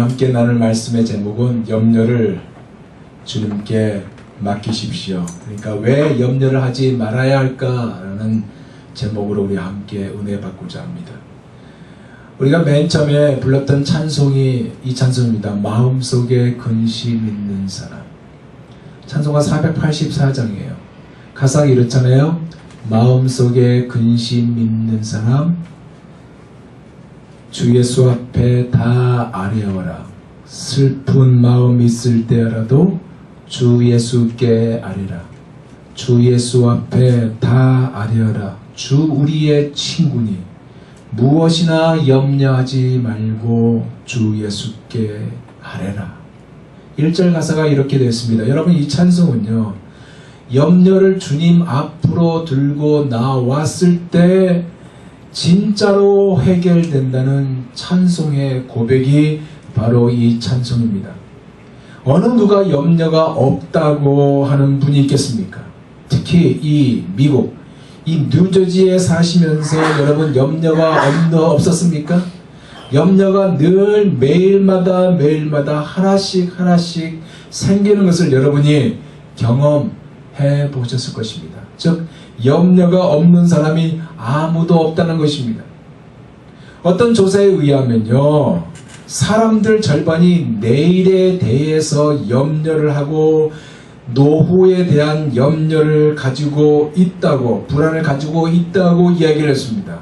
함께 나눌 말씀의 제목은 염려를 주님께 맡기십시오. 그러니까 왜 염려를 하지 말아야 할까라는 제목으로 우리 함께 은혜 받고자 합니다. 우리가 맨 처음에 불렀던 찬송이 이 찬송입니다. 마음속에 근심 있는 사람. 찬송가 484장이에요. 가사가 이렇잖아요. 마음속에 근심 있는 사람 주 예수 앞에 다 아뢰어라. 슬픈 마음 있을 때라도 주 예수께 아뢰라. 주 예수 앞에 다 아뢰어라. 주 우리의 친구니 무엇이나 염려하지 말고 주 예수께 아뢰라. 1절 가사가 이렇게 되었습니다. 여러분, 이 찬송은요, 염려를 주님 앞으로 들고 나왔을 때 진짜로 해결된다는 찬송의 고백이 바로 이 찬송입니다. 어느 누가 염려가 없다고 하는 분이 있겠습니까? 특히 이 미국, 이 뉴저지에 사시면서 여러분 염려가 없었습니까? 염려가 늘 매일마다 하나씩 생기는 것을 여러분이 경험해 보셨을 것입니다. 즉 염려가 없는 사람이 아무도 없다는 것입니다. 어떤 조사에 의하면요, 사람들 절반이 내일에 대해서 염려를 하고 노후에 대한 염려를 가지고 있다고, 불안을 가지고 있다고 이야기를 했습니다.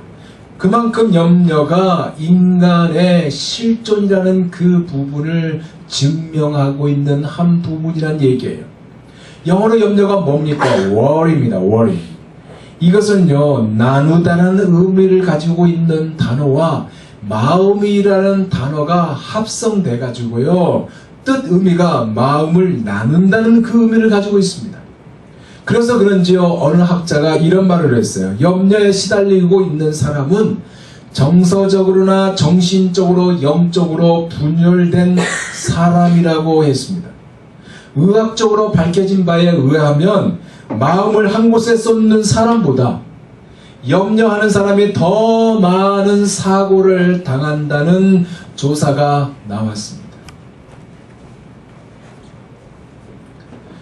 그만큼 염려가 인간의 실존이라는 그 부분을 증명하고 있는 한 부분이란 얘기예요. 영어로 염려가 뭡니까? worry입니다. worry. 이것은요, 나누다는 의미를 가지고 있는 단어와 마음이라는 단어가 합성돼 가지고요, 뜻 의미가 마음을 나눈다는 그 의미를 가지고 있습니다. 그래서 그런지요, 어느 학자가 이런 말을 했어요. 염려에 시달리고 있는 사람은 정서적으로나 정신적으로 영적으로 분열된 사람이라고 했습니다. 의학적으로 밝혀진 바에 의하면 마음을 한 곳에 쏟는 사람보다 염려하는 사람이 더 많은 사고를 당한다는 조사가 나왔습니다.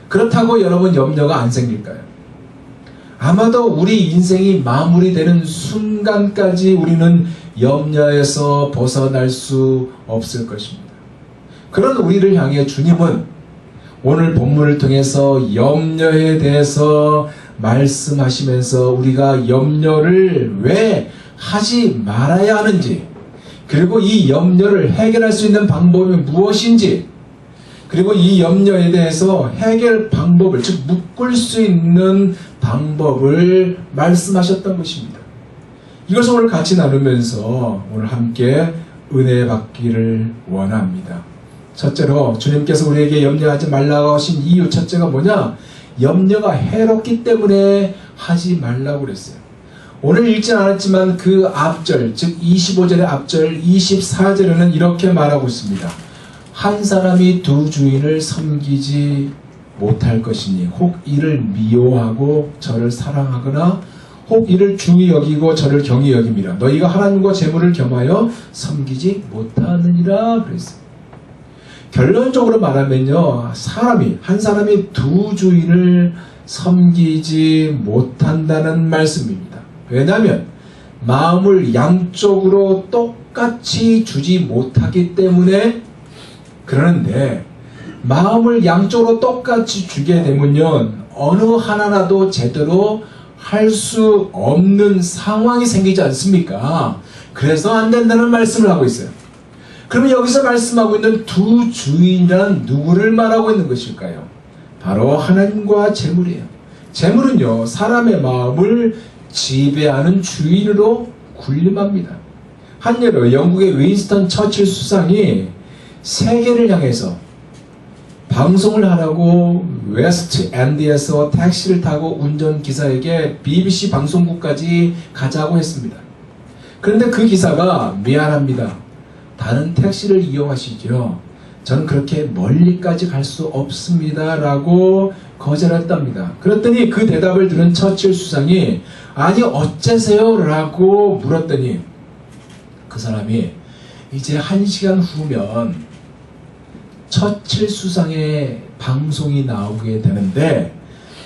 그렇다고 여러분 염려가 안 생길까요? 아마도 우리 인생이 마무리되는 순간까지 우리는 염려에서 벗어날 수 없을 것입니다. 그런 우리를 향해 주님은 오늘 본문을 통해서 염려에 대해서 말씀하시면서 우리가 염려를 왜 하지 말아야 하는지, 그리고 이 염려를 해결할 수 있는 방법이 무엇인지, 그리고 이 염려에 대해서 해결 방법을, 즉 묶을 수 있는 방법을 말씀하셨던 것입니다. 이것을 오늘 같이 나누면서 오늘 함께 은혜 받기를 원합니다. 첫째로 주님께서 우리에게 염려하지 말라고 하신 이유 첫째가 뭐냐? 염려가 해롭기 때문에 하지 말라고 그랬어요. 오늘 읽진 않았지만 그 앞절, 즉 25절의 앞절 24절에는 이렇게 말하고 있습니다. 한 사람이 두 주인을 섬기지 못할 것이니 혹 이를 미워하고 저를 사랑하거나 혹 이를 중히 여기고 저를 경히 여김이라. 너희가 하나님과 재물을 겸하여 섬기지 못하느니라 그랬어요. 결론적으로 말하면요, 한 사람이 두 주인을 섬기지 못한다는 말씀입니다. 왜냐하면 마음을 양쪽으로 똑같이 주지 못하기 때문에 그러는데, 마음을 양쪽으로 똑같이 주게 되면요, 어느 하나라도 제대로 할 수 없는 상황이 생기지 않습니까? 그래서 안 된다는 말씀을 하고 있어요. 그러면 여기서 말씀하고 있는 두 주인이란 누구를 말하고 있는 것일까요? 바로 하나님과 재물이에요. 재물은요, 사람의 마음을 지배하는 주인으로 군림합니다. 한 예로 영국의 윈스턴 처칠 수상이 세계를 향해서 방송을 하라고 웨스트 엔드에서 택시를 타고 운전기사에게 BBC 방송국까지 가자고 했습니다. 그런데 그 기사가 미안합니다. 다른 택시를 이용하시죠. 저는 그렇게 멀리까지 갈 수 없습니다. 라고 거절했답니다. 그랬더니 그 대답을 들은 처칠 수상이 아니 어째세요? 라고 물었더니 그 사람이 이제 1시간 후면 처칠 수상의 방송이 나오게 되는데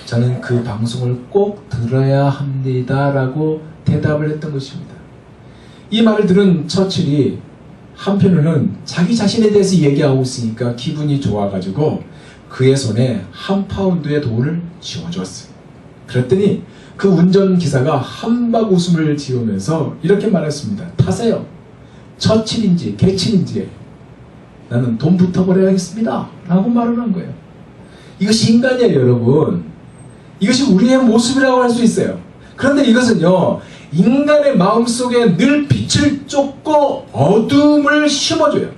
저는 그 방송을 꼭 들어야 합니다라고 대답을 했던 것입니다. 이 말을 들은 처칠이 한편으로는 자기 자신에 대해서 얘기하고 있으니까 기분이 좋아가지고 그의 손에 £1 돈을 쥐어줬어요. 그랬더니 그 운전기사가 한박 웃음을 지으면서 이렇게 말했습니다. 타세요. 처칠인지 개칠인지 나는 돈부터 벌어야겠습니다 라고 말을 한 거예요. 이것이 인간이에요, 여러분. 이것이 우리의 모습이라고 할 수 있어요. 그런데 이것은요, 인간의 마음속에 늘 빛을 쫓고 어둠을 심어줘요.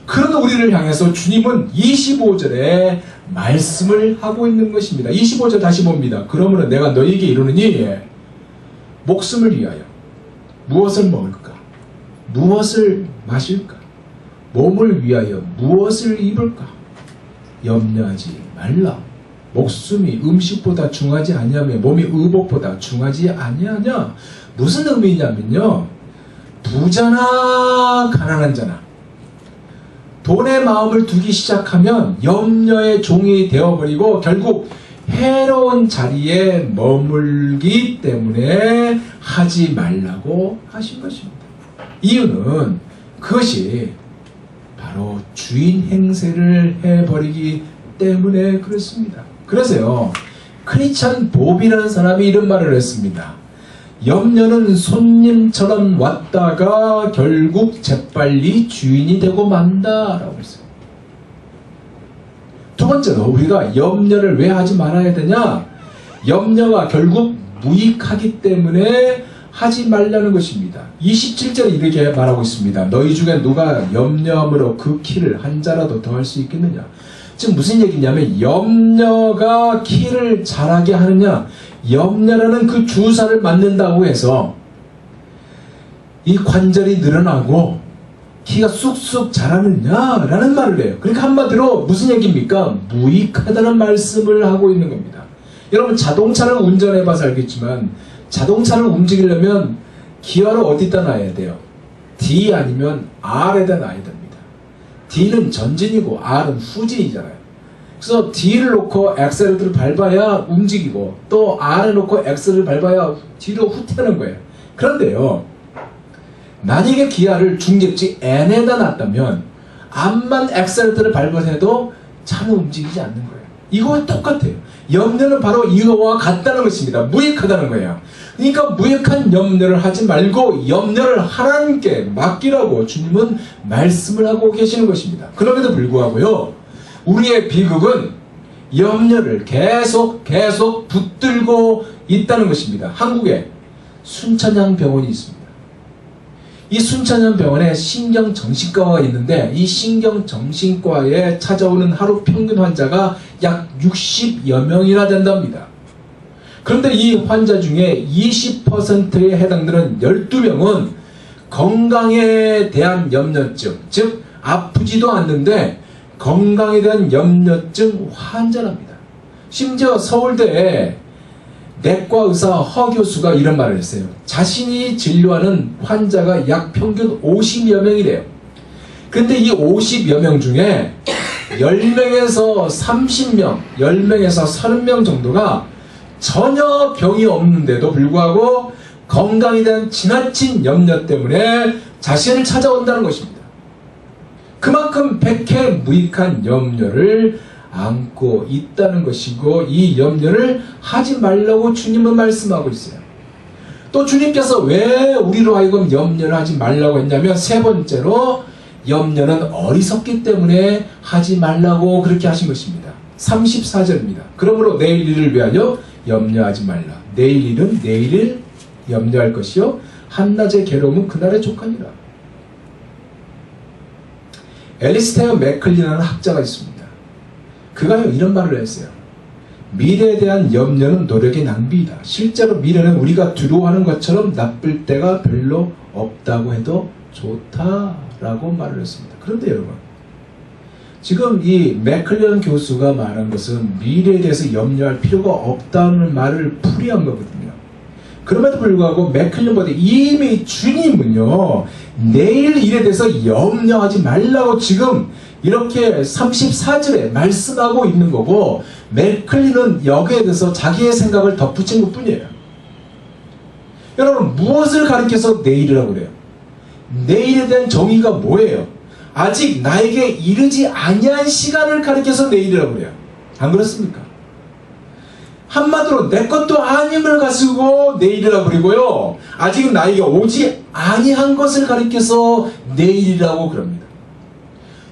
그런 우리를 향해서 주님은 25절에 말씀을 하고 있는 것입니다. 25절 다시 봅니다. 그러므로 내가 너희에게 이르노니 목숨을 위하여 무엇을 먹을까? 무엇을 마실까? 몸을 위하여 무엇을 입을까? 염려하지 말라. 목숨이 음식보다 중하지 아니하며 몸이 의복보다 중하지 아니하냐? 무슨 의미냐면요, 부자나 가난한 자나 돈에 마음을 두기 시작하면 염려의 종이 되어버리고 결국 해로운 자리에 머물기 때문에 하지 말라고 하신 것입니다. 이유는 그것이 바로 주인 행세를 해버리기 때문에 그렇습니다. 그래서요, 크리스찬 봅이라는 사람이 이런 말을 했습니다. 염려는 손님처럼 왔다가 결국 재빨리 주인이 되고 만다라고 했어요. 두 번째로 우리가 염려를 왜 하지 말아야 되냐? 염려가 결국 무익하기 때문에 하지 말라는 것입니다. 27절에 이렇게 말하고 있습니다. 너희 중에 누가 염려함으로 그 키를 한 자라도 더 할 수 있겠느냐? 지금 무슨 얘기냐면 염려가 키를 자라게 하느냐, 염려라는 그 주사를 맞는다고 해서 이 관절이 늘어나고 키가 쑥쑥 자라느냐라는 말을 해요. 그러니까 한마디로 무슨 얘기입니까? 무익하다는 말씀을 하고 있는 겁니다. 여러분, 자동차를 운전해봐서 알겠지만 자동차를 움직이려면 기어를 어디다 놔야 돼요? D 아니면 R에다 놔야 됩니다. D는 전진이고 R은 후진이잖아요. 그래서 D를 놓고 엑셀을 밟아야 움직이고 또 R을 놓고 엑셀을 밟아야 뒤로 후퇴하는 거예요. 그런데요, 만약에 기아를 중직지 N에다 놨다면 암만 엑셀을 밟아도 차는 움직이지 않는 거예요. 이거와 똑같아요. 염려는 바로 이거와 같다는 것입니다. 무익하다는 거예요. 그러니까 무익한 염려를 하지 말고 염려를 하나님께 맡기라고 주님은 말씀을 하고 계시는 것입니다. 그럼에도 불구하고요, 우리의 비극은 염려를 계속 붙들고 있다는 것입니다. 한국에 순천향 병원이 있습니다. 이 순천향 병원에 신경정신과가 있는데 이 신경정신과에 찾아오는 하루 평균 환자가 약 60여 명이나 된답니다. 그런데 이 환자 중에 20%에 해당되는 12명은 건강에 대한 염려증, 즉 아프지도 않는데 건강에 대한 염려증 환자랍니다. 심지어 서울대에 내과 의사 허 교수가 이런 말을 했어요. 자신이 진료하는 환자가 약 평균 50여 명이래요. 그런데 이 50여 명 중에 10명에서 30명, 10명에서 30명 정도가 전혀 병이 없는데도 불구하고 건강에 대한 지나친 염려 때문에 자신을 찾아온다는 것입니다. 그만큼 백해 무익한 염려를 안고 있다는 것이고 이 염려를 하지 말라고 주님은 말씀하고 있어요. 또 주님께서 왜 우리로 하여금 염려를 하지 말라고 했냐면 세 번째로 염려는 어리석기 때문에 하지 말라고 그렇게 하신 것입니다. 34절입니다. 그러므로 내일 일을 위하여 염려하지 말라. 내일 일은 내일을 염려할 것이요 한낮의 괴로움은 그날의 족하니라. 앨리스테어 맥클린이라는 학자가 있습니다. 그가 이런 말을 했어요. 미래에 대한 염려는 노력의 낭비이다. 실제로 미래는 우리가 두려워하는 것처럼 나쁠 때가 별로 없다고 해도 좋다라고 말을 했습니다. 그런데 여러분, 지금 이 맥클린 교수가 말한 것은 미래에 대해서 염려할 필요가 없다는 말을 풀이한 거거든요. 그럼에도 불구하고 맥클린보다 이미 주님은요, 내일 일에 대해서 염려하지 말라고 지금 이렇게 34절에 말씀하고 있는 거고, 맥클린은 여기에 대해서 자기의 생각을 덧붙인 것 뿐이에요. 여러분, 무엇을 가리켜서 내일이라고 그래요? 내일에 대한 정의가 뭐예요? 아직 나에게 이르지 아니한 시간을 가리켜서 내일이라고 그래요. 안 그렇습니까? 한마디로 내 것도 아님을 가지고 내일이라고 그러고요, 아직 나에게 오지 아니한 것을 가리켜서 내일이라고 그럽니다.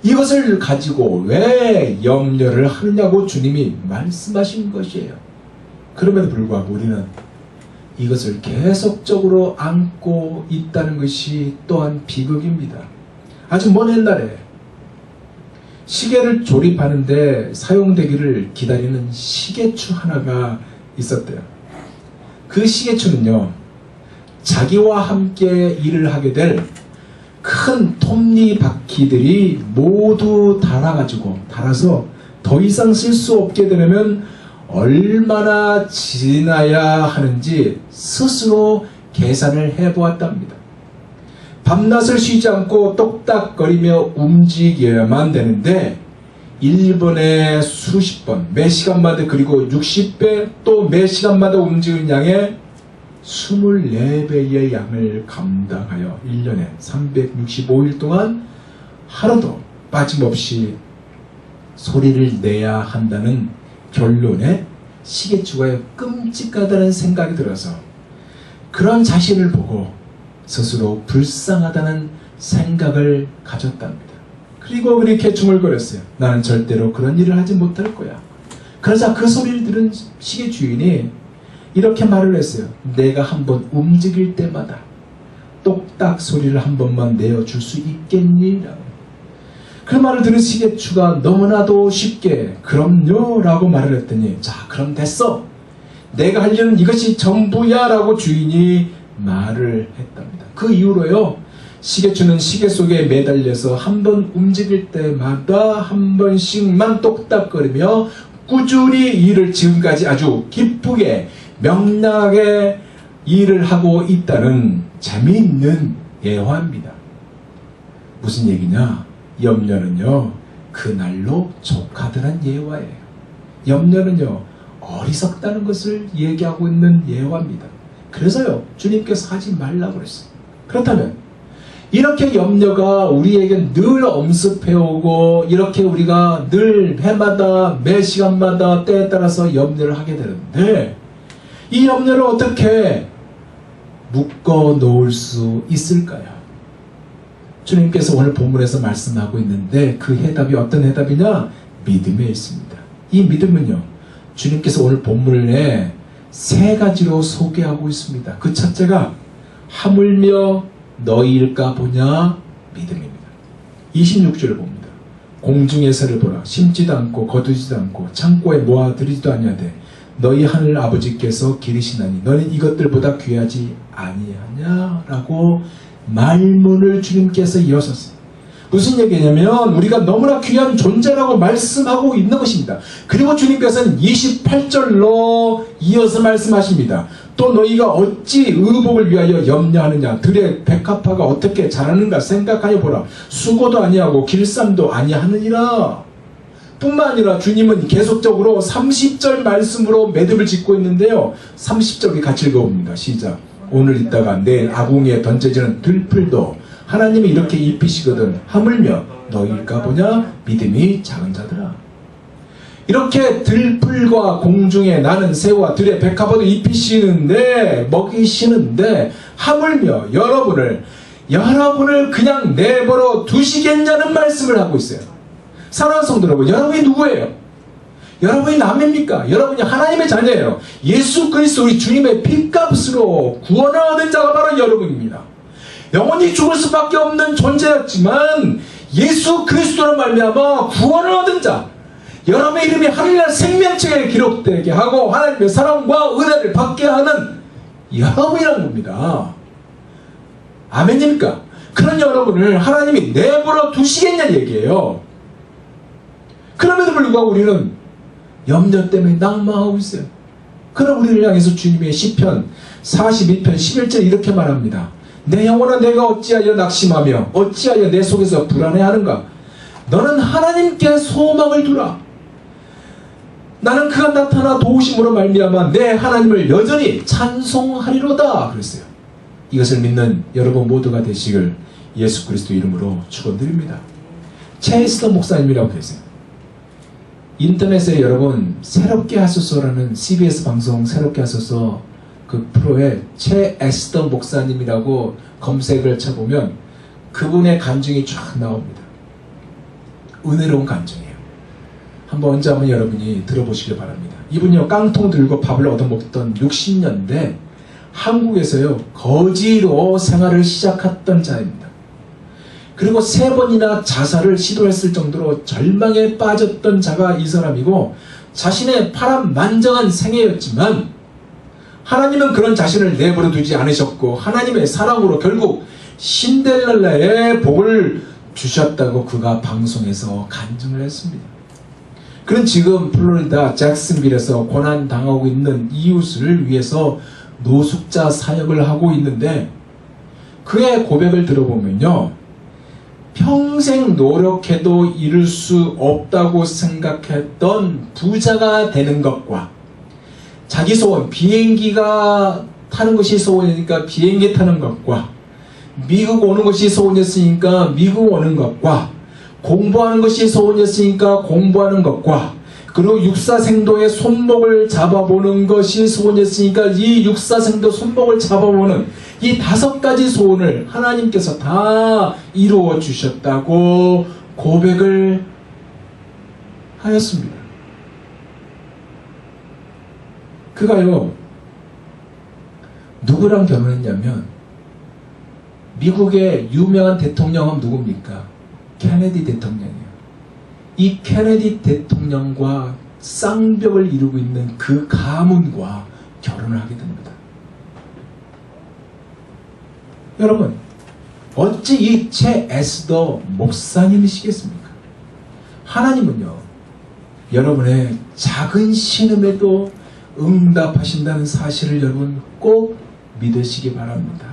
이것을 가지고 왜 염려를 하느냐고 주님이 말씀하신 것이에요. 그럼에도 불구하고 우리는 이것을 계속적으로 안고 있다는 것이 또한 비극입니다. 아주 먼 옛날에 시계를 조립하는데 사용되기를 기다리는 시계추 하나가 있었대요. 그 시계추는요, 자기와 함께 일을 하게 될 큰 톱니바퀴들이 모두 달아서 더 이상 쓸 수 없게 되려면 얼마나 지나야 하는지 스스로 계산을 해보았답니다. 밤낮을 쉬지 않고 똑딱거리며 움직여야만 되는데 1분에 수십 번, 매 시간마다, 그리고 60배, 또 매 시간마다 움직이는 양의 24배의 양을 감당하여 1년에 365일 동안 하루도 빠짐없이 소리를 내야 한다는 결론에 시계추가 끔찍하다는 생각이 들어서 그런 자신을 보고 스스로 불쌍하다는 생각을 가졌답니다. 그리고 그렇게 중얼거렸어요. 나는 절대로 그런 일을 하지 못할 거야. 그러자 그 소리를 들은 시계 주인이 이렇게 말을 했어요. 내가 한번 움직일 때마다 똑딱 소리를 한 번만 내어줄 수 있겠니? 라고. 그 말을 들은 시계추가 너무나도 쉽게 그럼요 라고 말을 했더니, 자 그럼 됐어, 내가 할 일은 이것이 전부야 라고 주인이 말을 했답니다. 그 이후로요, 시계추는 시계 속에 매달려서 한 번 움직일 때마다 한 번씩만 똑딱거리며 꾸준히 일을 지금까지 아주 기쁘게 명랑하게 일을 하고 있다는 재미있는 예화입니다. 무슨 얘기냐? 염려는요, 그날로 족하더란 예화예요. 염려는요, 어리석다는 것을 얘기하고 있는 예화입니다. 그래서요, 주님께서 하지 말라고 그랬어요. 그렇다면 이렇게 염려가 우리에게 늘 엄습해오고, 이렇게 우리가 늘 해마다 매 시간마다 때에 따라서 염려를 하게 되는데, 이 염려를 어떻게 묶어 놓을 수 있을까요? 주님께서 오늘 본문에서 말씀하고 있는데, 그 해답이 어떤 해답이냐? 믿음에 있습니다. 이 믿음은요, 주님께서 오늘 본문에 세 가지로 소개하고 있습니다. 그 첫째가 하물며 너희일까 보냐 믿음입니다. 26절을 봅니다. 공중의 새를 보라. 심지도 않고 거두지도 않고 창고에 모아들이지도 아니하되 너희 하늘 아버지께서 기르시나니 너는 이것들보다 귀하지 아니하냐? 라고 말문을 주님께서 이어섰어요. 무슨 얘기냐면 우리가 너무나 귀한 존재라고 말씀하고 있는 것입니다. 그리고 주님께서는 28절로 이어서 말씀하십니다. 또 너희가 어찌 의복을 위하여 염려하느냐? 들의 백합화가 어떻게 자라는가 생각하여 보라. 수고도 아니하고 길쌈도 아니하느니라. 뿐만 아니라 주님은 계속적으로 30절 말씀으로 매듭을 짓고 있는데요, 30절이 같이 읽어봅니다. 시작. 오늘 있다가 내일 아궁이에 던져지는 들풀도 하나님이 이렇게 입히시거든 하물며 너희일까 보냐 믿음이 작은 자들아. 이렇게 들풀과 공중에 나는 새와 들의 백합화도 입히시는데, 먹이시는데 하물며 여러분을 그냥 내버려 두시겠냐는 말씀을 하고 있어요. 사랑하는 성도 여러분, 여러분이 누구예요? 여러분이 남입니까? 여러분이 하나님의 자녀예요. 예수 그리스도 우리 주님의 핏값으로 구원을 얻은 자가 바로 여러분입니다. 영원히 죽을 수밖에 없는 존재였지만 예수 그리스도로 말미암아 구원을 얻은 자, 여러분의 이름이 하늘날 생명책에 기록되게 하고 하나님의 사랑과 은혜를 받게 하는 여러분이라는 겁니다. 아멘입니까? 그런 여러분을 하나님이 내버려 두시겠냐는 얘기예요. 그럼에도 불구하고 우리는 염려 때문에 낭망하고 있어요. 그럼 우리를 향해서 주님의 시편 42편 11절 이렇게 말합니다. 내 영혼아 내가 어찌하여 낙심하며 어찌하여 내 속에서 불안해하는가? 너는 하나님께 소망을 두라. 나는 그가 나타나 도우심으로 말미암아 내 하나님을 여전히 찬송하리로다 그랬어요. 이것을 믿는 여러분 모두가 되시길 예수 그리스도 이름으로 축원드립니다. 체이스터 목사님이라고 계세요. 인터넷에 여러분 새롭게 하소서라는 CBS 방송 새롭게 하소서 그 프로에 체에스더 목사님이라고 검색을 쳐보면 그분의 간증이 쫙 나옵니다. 은혜로운 간증이에요. 언제 한번 여러분이 들어보시길 바랍니다. 이분이요 깡통 들고 밥을 얻어먹던 60년대 한국에서요 거지로 생활을 시작했던 자입니다. 그리고 3번이나 자살을 시도했을 정도로 절망에 빠졌던 자가 이 사람이고 자신의 파란만장한 생애였지만 하나님은 그런 자신을 내버려 두지 않으셨고 하나님의 사랑으로 결국 신데렐라의 복을 주셨다고 그가 방송에서 간증을 했습니다. 그는 지금 플로리다 잭슨빌에서 고난당하고 있는 이웃을 위해서 노숙자 사역을 하고 있는데 그의 고백을 들어보면요 평생 노력해도 이룰 수 없다고 생각했던 부자가 되는 것과 자기 소원, 비행기가 타는 것이 소원이니까 비행기 타는 것과 미국 오는 것이 소원이었으니까 미국 오는 것과 공부하는 것이 소원이었으니까 공부하는 것과 그리고 육사생도의 손목을 잡아보는 것이 소원이었으니까 이 육사생도 손목을 잡아보는 이 5가지 소원을 하나님께서 다 이루어 주셨다고 고백을 하였습니다. 그가요 누구랑 결혼했냐면 미국의 유명한 대통령은 누굽니까? 케네디 대통령이에요. 이 케네디 대통령과 쌍벽을 이루고 있는 그 가문과 결혼을 하게 됩니다. 여러분 어찌 이 체에스더 목사님이시겠습니까? 하나님은요 여러분의 작은 신음에도 응답하신다는 사실을 여러분 꼭 믿으시기 바랍니다.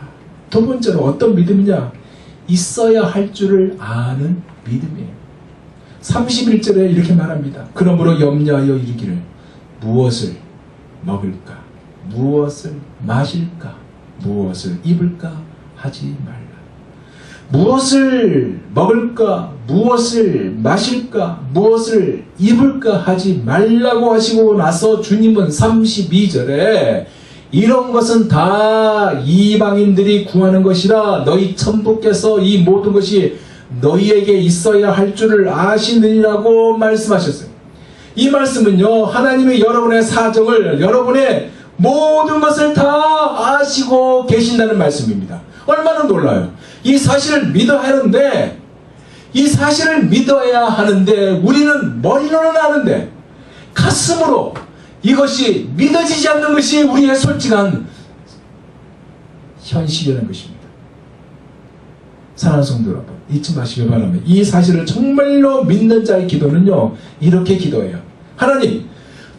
두 번째로 어떤 믿음이냐? 있어야 할 줄을 아는 믿음이에요. 31절에 이렇게 말합니다. 그러므로 염려하여 이르기를 무엇을 먹을까? 무엇을 마실까? 무엇을 입을까? 하지 말라. 무엇을 먹을까? 무엇을 마실까? 무엇을 입을까? 하지 말라고 하시고 나서 주님은 32절에 이런 것은 다 이방인들이 구하는 것이라 너희 천부께서 이 모든 것이 너희에게 있어야 할 줄을 아시느니라고 말씀하셨어요. 이 말씀은요 하나님이 여러분의 사정을 여러분의 모든 것을 다 아시고 계신다는 말씀입니다. 얼마나 놀라요. 이 사실을 믿어야 하는데 이 사실을 믿어야 하는데 우리는 머리로는 아는데 가슴으로 이것이 믿어지지 않는 것이 우리의 솔직한 현실이라는 것입니다. 사랑하는 성도 여러분 잊지 마시길 바랍니다. 이 사실을 정말로 믿는 자의 기도는요 이렇게 기도해요. 하나님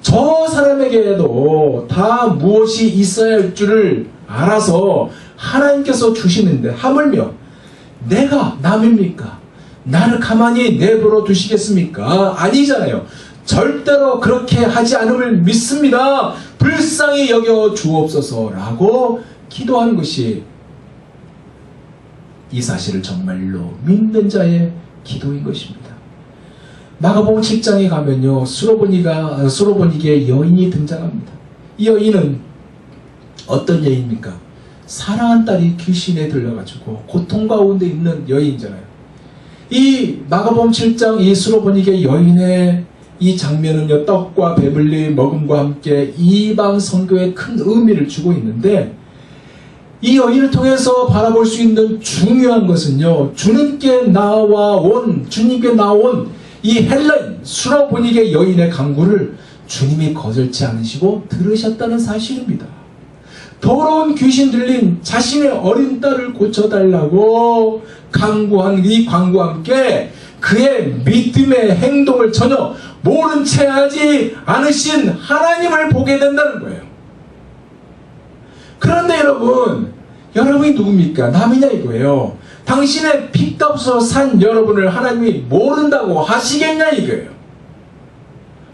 저 사람에게도 다 무엇이 있어야 할 줄을 알아서 하나님께서 주시는데 하물며 내가 남입니까? 나를 가만히 내버려 두시겠습니까? 아니잖아요. 절대로 그렇게 하지 않음을 믿습니다. 불쌍히 여겨 주옵소서라고 기도하는 것이 이 사실을 정말로 믿는 자의 기도인 것입니다. 마가복음 7장에 가면요 수로보니게 여인이 등장합니다. 이 여인은 어떤 여인입니까? 사랑한 딸이 귀신에 들려가지고 고통 가운데 있는 여인이잖아요. 이 마가복음 7장 이 수로보니게 여인의 이 장면은요 떡과 배불리 먹음과 함께 이방 선교에 큰 의미를 주고 있는데 이 여인을 통해서 바라볼 수 있는 중요한 것은요 주님께 나온 이 헬라인 수로보니게 여인의 간구를 주님이 거절치 않으시고 들으셨다는 사실입니다. 더러운 귀신 들린 자신의 어린 딸을 고쳐달라고 간구한 이 간구와 함께 그의 믿음의 행동을 전혀 모른 채 하지 않으신 하나님을 보게 된다는 거예요. 그런데 여러분 여러분이 누굽니까? 남이냐 이거예요. 당신의 핏값으로 산 여러분을 하나님이 모른다고 하시겠냐 이거예요.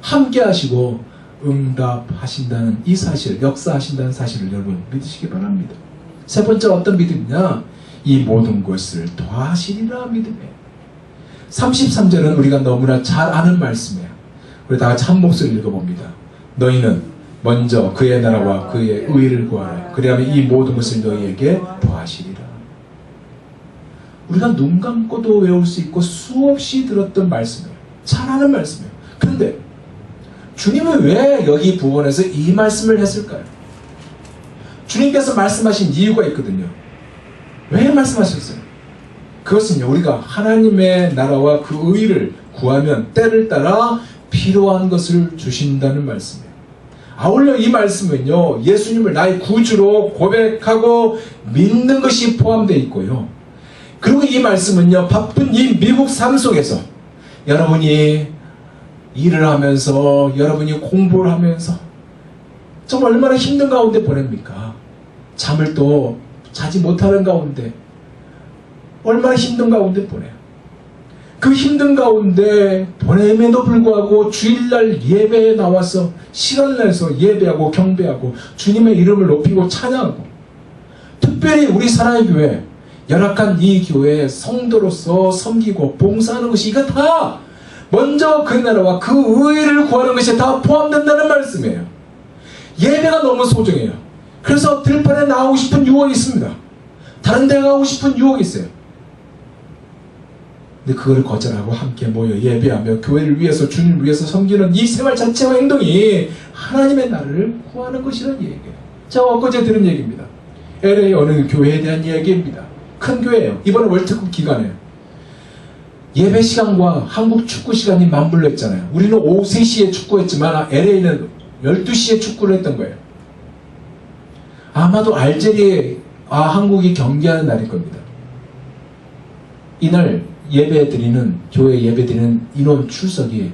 함께 하시고 응답하신다는 이 사실, 역사하신다는 사실을 여러분 믿으시기 바랍니다. 세 번째 어떤 믿음이냐? 이 모든 것을 더하시리라 믿음이에요. 33절은 우리가 너무나 잘 아는 말씀이에요. 우리 다 같이 한 목소리를 읽어봅니다. 너희는 먼저 그의 나라와 그의 의를 구하라. 그리하면 이 모든 것을 너희에게 더하시리라. 우리가 눈 감고도 외울 수 있고 수없이 들었던 말씀이에요. 잘 아는 말씀이에요. 그런데 주님은 왜 여기 부분에서 이 말씀을 했을까요? 주님께서 말씀하신 이유가 있거든요. 왜 말씀하셨어요? 그것은요, 우리가 하나님의 나라와 그 의를 구하면 때를 따라 필요한 것을 주신다는 말씀이에요. 아울러 이 말씀은요, 예수님을 나의 구주로 고백하고 믿는 것이 포함되어 있고요. 그리고 이 말씀은요, 바쁜 이 미국 삶 속에서 여러분이 일을 하면서, 여러분이 공부를 하면서 정말 얼마나 힘든 가운데 보냅니까? 잠을 또 자지 못하는 가운데 얼마나 힘든 가운데 보내요. 그 힘든 가운데 보냄에도 불구하고 주일날 예배에 나와서 시간을 내서 예배하고 경배하고 주님의 이름을 높이고 찬양하고, 특별히 우리 사랑의 교회, 열악한 이 교회의 성도로서 섬기고 봉사하는 것이, 이거 다 먼저 그 나라와 그 의를 구하는 것이 다 포함된다는 말씀이에요. 예배가 너무 소중해요. 그래서 들판에 나오고 싶은 유혹이 있습니다. 다른 데 가고 싶은 유혹이 있어요. 근데 그걸 거절하고 함께 모여 예배하며 교회를 위해서, 주님을 위해서 섬기는 이 생활 자체와 행동이 하나님의 나라를 구하는 것이라는 얘기예요. 제가 엊그제 들은 얘기입니다. LA 어느 교회에 대한 이야기입니다. 큰 교회예요. 이번에 월드컵 기간에 예배 시간과 한국 축구 시간이 맞물려 있잖아요. 우리는 오후 3시에 축구했지만 LA는 12시에 축구를 했던 거예요. 아마도 한국이 경기하는 날일 겁니다. 이날 교회 예배 드리는 인원 출석이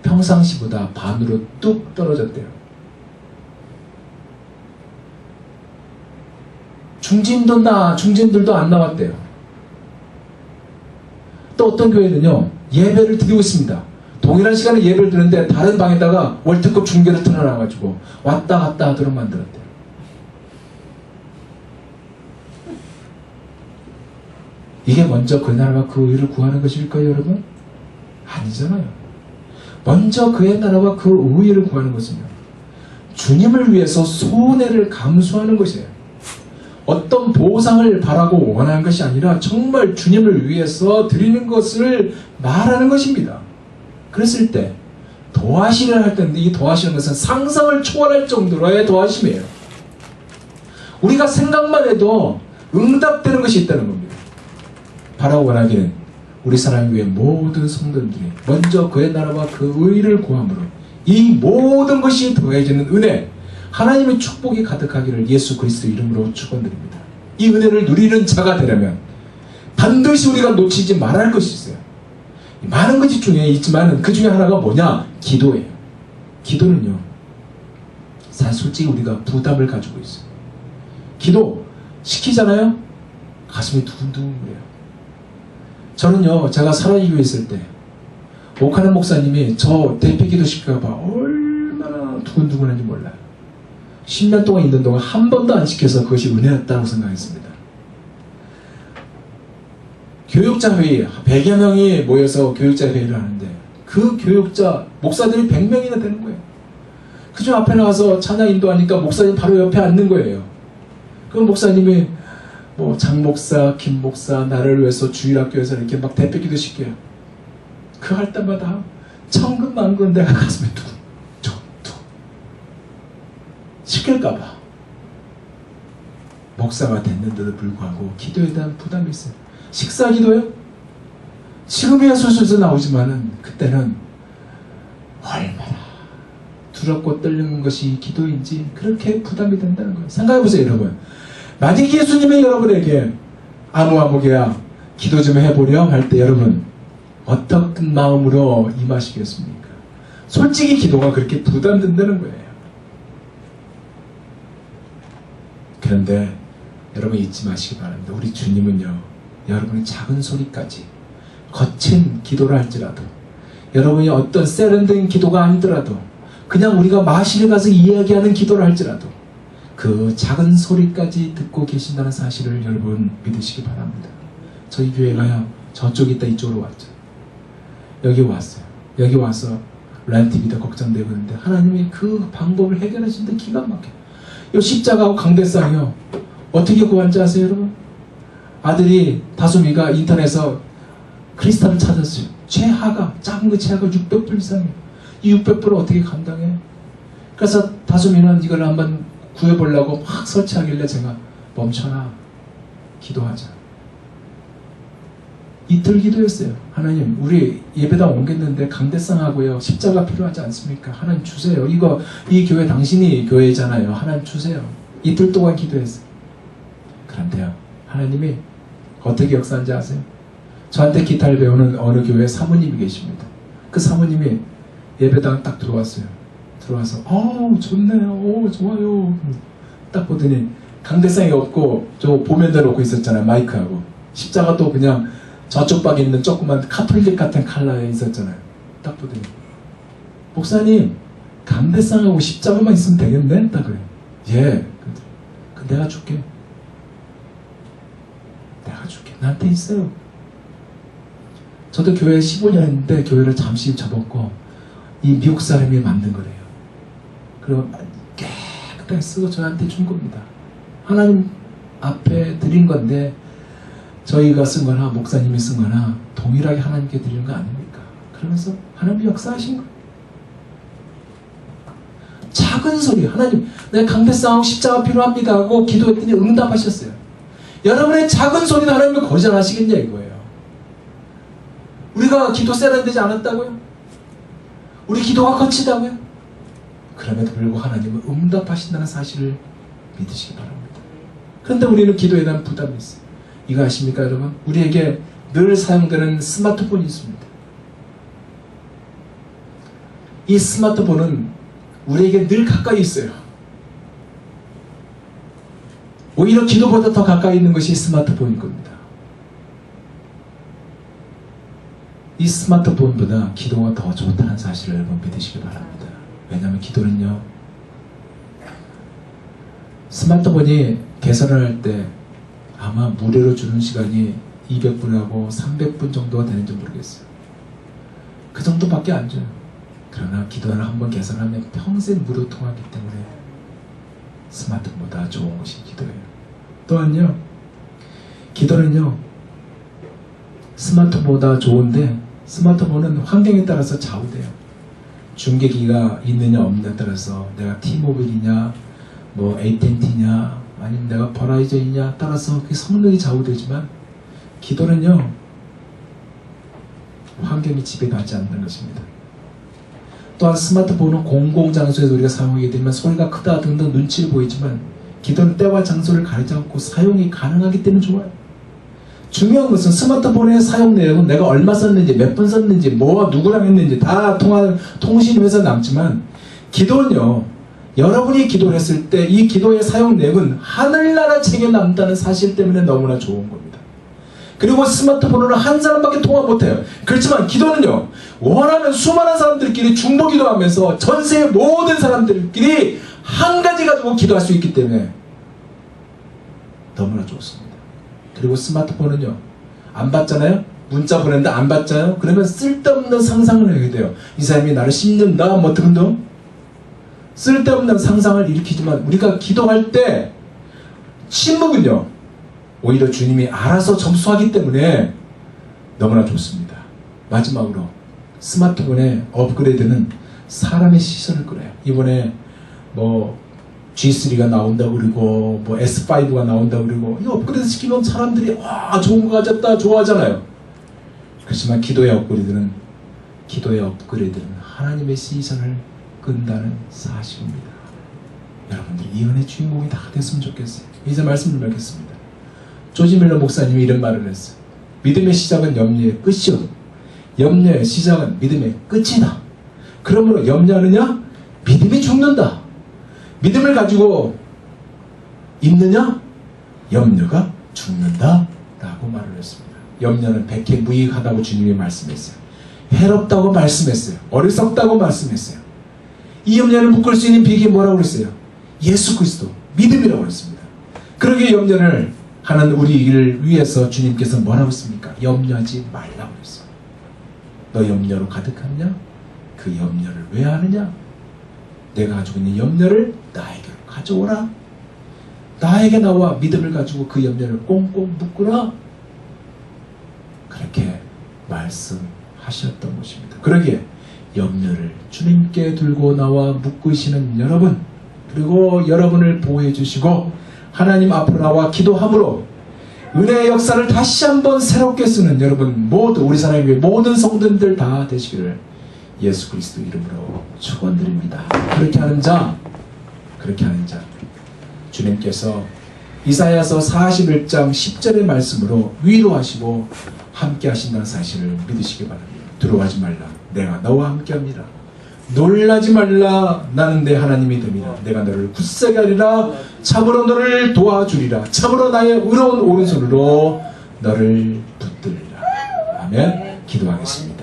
평상시보다 반으로 뚝 떨어졌대요. 중진들도 안 나왔대요. 또 어떤 교회는요, 예배를 드리고 있습니다. 동일한 시간에 예배를 드리는데 다른 방에다가 월드컵 중계를 틀어놔가지고 왔다 갔다 하도록 만들었대요. 이게 먼저 그 나라와 그 의를 구하는 것일까요, 여러분? 아니잖아요. 먼저 그의 나라와 그 의를 구하는 것은요, 주님을 위해서 손해를 감수하는 것이에요. 어떤 보상을 바라고 원하는 것이 아니라 정말 주님을 위해서 드리는 것을 말하는 것입니다. 그랬을 때 도하시려 할 때인데, 이 도하시는 것은 상상을 초월할 정도로의 도하심이에요. 우리가 생각만 해도 응답되는 것이 있다는 겁니다. 바라고 원하기는 우리 사랑의 교회 모든 성도들이 먼저 그의 나라와 그 의를 구함으로 이 모든 것이 더해지는 은혜, 하나님의 축복이 가득하기를 예수 그리스도 이름으로 축원드립니다. 이 은혜를 누리는 자가 되려면 반드시 우리가 놓치지 말아야 할 것이 있어요. 많은 것이 중에 있지만 그 중에 하나가 뭐냐? 기도예요. 기도는요, 사실 솔직히 우리가 부담을 가지고 있어요. 기도 시키잖아요? 가슴이 두근두근해요. 저는요, 제가 사랑의 교회에 있을 때 오카는 목사님이 저 대피 기도 시킬까봐 얼마나 두근두근한지 몰라요. 10년 동안 있는 동안 한 번도 안 시켜서 그것이 은혜였다고 생각했습니다. 교육자 회의, 100여 명이 모여서 교육자 회의를 하는데 그 교육자, 목사들이 100명이나 되는 거예요. 그중 앞에 나가서 찬양 인도하니까 목사님 바로 옆에 앉는 거예요. 그럼 목사님이 장 목사, 김 목사, 나를 위해서 주일학교에서 이렇게 막 대표 기도 시켜요. 그 할 때마다 천근만근 내가 가슴에 툭 시킬까봐 목사가 됐는데도 불구하고 기도에 대한 부담이 있어요. 식사 기도요? 지금이야 술술 나오지만은 그때는 얼마나 두렵고 떨리는 것이 기도인지 그렇게 부담이 된다는 거예요. 생각해보세요, 여러분. 만약 예수님이 여러분에게 아무개야 기도 좀 해보렴 할 때 여러분 어떤 마음으로 임하시겠습니까? 솔직히 기도가 그렇게 부담된다는 거예요. 그런데 여러분 잊지 마시기 바랍니다. 우리 주님은요, 여러분의 작은 소리까지 거친 기도를 할지라도, 여러분이 어떤 세련된 기도가 아니더라도, 그냥 우리가 마실에 가서 이야기하는 기도를 할지라도 그 작은 소리까지 듣고 계신다는 사실을 여러분 믿으시기 바랍니다. 저희 교회가요, 저쪽에 있다 이쪽으로 왔죠. 여기 왔어요. 여기 와서 란TV도 걱정되고 있는데 하나님이 그 방법을 해결하시는데 기가 막혀요. 이 십자가하고 강대상이요, 어떻게 구한지 아세요 여러분? 아들이 다솜이가 인터넷에서 크리스탈을 찾았어요. 최하가, 작은 그 최하가 600불 이상이에요. 이 600불을 어떻게 감당해? 그래서 다솜이는 이걸 한번 구해보려고 막 설치하길래 제가 멈춰라, 기도하자. 이틀 기도했어요. 하나님, 우리 예배당 옮겼는데 강대상하고요, 십자가 필요하지 않습니까? 하나님 주세요. 이 교회 당신이 교회잖아요. 하나님 주세요. 이틀 동안 기도했어요. 그런데요, 하나님이 어떻게 역사한지 아세요? 저한테 기타를 배우는 어느 교회 사모님이 계십니다. 그 사모님이 예배당 딱 들어왔어요. 들어와서 좋네요. 좋아요. 딱 보더니 강대상이 없고 저 보면대 놓고 있었잖아요. 마이크하고. 십자가 또 그냥 저쪽 방에 있는 조그만 카톨릭 같은 컬러에 있었잖아요. 딱 보더니 목사님, 강대상하고 십자가만 있으면 되겠네? 딱 그래요. 예. 그 내가 줄게. 내가 줄게. 나한테 있어요. 저도 교회 15년 했는데 교회를 잠시 접었고 이 미국 사람이 만든 거래요. 그리고 깨끗하게 쓰고 저한테 준 겁니다. 하나님 앞에 드린 건데 저희가 쓴 거나 목사님이 쓴 거나 동일하게 하나님께 드리는 거 아닙니까? 그러면서 하나님이 역사하신 거예요. 작은 소리, 하나님 내가 강대상하고 십자가 필요합니다 하고 기도했더니 응답하셨어요. 여러분의 작은 소리는 하나님이 거절하시겠냐 이거예요. 우리가 기도 세련되지 않았다고요? 우리 기도가 거치다고요? 그럼에도 불구하고 하나님은 응답하신다는 사실을 믿으시기 바랍니다. 그런데 우리는 기도에 대한 부담이 있어요. 이거 아십니까 여러분? 우리에게 늘 사용되는 스마트폰이 있습니다. 이 스마트폰은 우리에게 늘 가까이 있어요. 오히려 기도보다 더 가까이 있는 것이 스마트폰일 겁니다. 이 스마트폰보다 기도가 더 좋다는 사실을 여러분 믿으시기 바랍니다. 왜냐하면 기도는요, 스마트폰이 개선을 할 때 아마 무료로 주는 시간이 200분하고 300분 정도가 되는지 모르겠어요. 그 정도밖에 안 줘요. 그러나 기도를 한번 개선하면 평생 무료 통하기 때문에 스마트폰보다 좋은 것이 기도예요. 또한요, 기도는요, 스마트폰보다 좋은데 스마트폰은 환경에 따라서 좌우돼요. 중계기가 있느냐 없느냐에 따라서 내가 T모빌이냐 뭐 AT&T냐 아니면 내가 버라이즌이냐 따라서 그 성능이 좌우되지만 기도는요, 환경이 지배하지 않는 것입니다. 또한 스마트폰은 공공장소에서 우리가 사용하게 되면 소리가 크다 등등 눈치를 보이지만 기도는 때와 장소를 가리지 않고 사용이 가능하기 때문에 좋아요. 중요한 것은 스마트폰의 사용 내역은 내가 얼마 썼는지, 몇 분 썼는지, 뭐와 누구랑 했는지 다 통신해서 남지만 기도는요, 여러분이 기도를 했을 때 이 기도의 사용 내역은 하늘나라 책에 남다는 사실 때문에 너무나 좋은 겁니다. 그리고 스마트폰으로 한 사람밖에 통화 못해요. 그렇지만 기도는요, 원하는 수많은 사람들끼리 중보 기도하면서 전 세계 모든 사람들끼리 한 가지 가지고 기도할 수 있기 때문에 너무나 좋습니다. 그리고 스마트폰은요, 안 받잖아요? 문자 보냈는데 안 받잖아요? 그러면 쓸데없는 상상을 하게 돼요. 이 사람이 나를 씹는다 뭐 등등 쓸데없는 상상을 일으키지만 우리가 기도할 때 침묵은요, 오히려 주님이 알아서 접수하기 때문에 너무나 좋습니다. 마지막으로 스마트폰의 업그레이드는 사람의 시선을 끌어요. 이번에 뭐 G3가 나온다고 그러고 뭐 S5가 나온다고 그러고 이 업그레이드 시키면 사람들이 와 좋은 거 가졌다 좋아하잖아요. 그렇지만 기도의 업그레이드는 하나님의 시선을 끈다는 사실입니다. 여러분들이 이 은혜의 주인공이 다 됐으면 좋겠어요. 이제 말씀을 맺겠습니다. 조지 밀러 목사님이 이런 말을 했어요. 믿음의 시작은 염려의 끝이요, 염려의 시작은 믿음의 끝이다. 그러므로 염려하느냐? 믿음이 죽는다. 믿음을 가지고 있느냐? 염려가 죽는다 라고 말을 했습니다. 염려는 백해무익하다고 주님이 말씀했어요. 해롭다고 말씀했어요. 어리석다고 말씀했어요. 이 염려를 묶을 수 있는 비결이 뭐라고 그랬어요? 예수 그리스도 믿음이라고 그랬습니다. 그러기에 염려를 하는 우리를 위해서 주님께서 뭐라고 했습니까? 염려하지 말라고 했어요. 너 염려로 가득하느냐? 그 염려를 왜 하느냐? 내가 가지고 있는 염려를 나에게로 가져오라. 나에게 나와 믿음을 가지고 그 염려를 꽁꽁 묶으라. 그렇게 말씀하셨던 것입니다. 그러기에 염려를 주님께 들고 나와 묶으시는 여러분, 그리고 여러분을 보호해 주시고 하나님 앞으로 나와 기도함으로 은혜의 역사를 다시 한번 새롭게 쓰는 여러분 모두, 우리 사랑의 모든 성도님들 다 되시기를 예수 그리스도 이름으로 축원드립니다. 그렇게 하는 자 주님께서 이사야서 41장 10절의 말씀으로 위로하시고 함께 하신다는 사실을 믿으시기 바랍니다. 두려워하지 말라, 내가 너와 함께합니다. 놀라지 말라, 나는 내 하나님이 됨이라. 내가 너를 굳세게 하리라. 참으로 너를 도와주리라. 참으로 나의 의로운 오른손으로 너를 붙들리라. 아멘. 기도하겠습니다.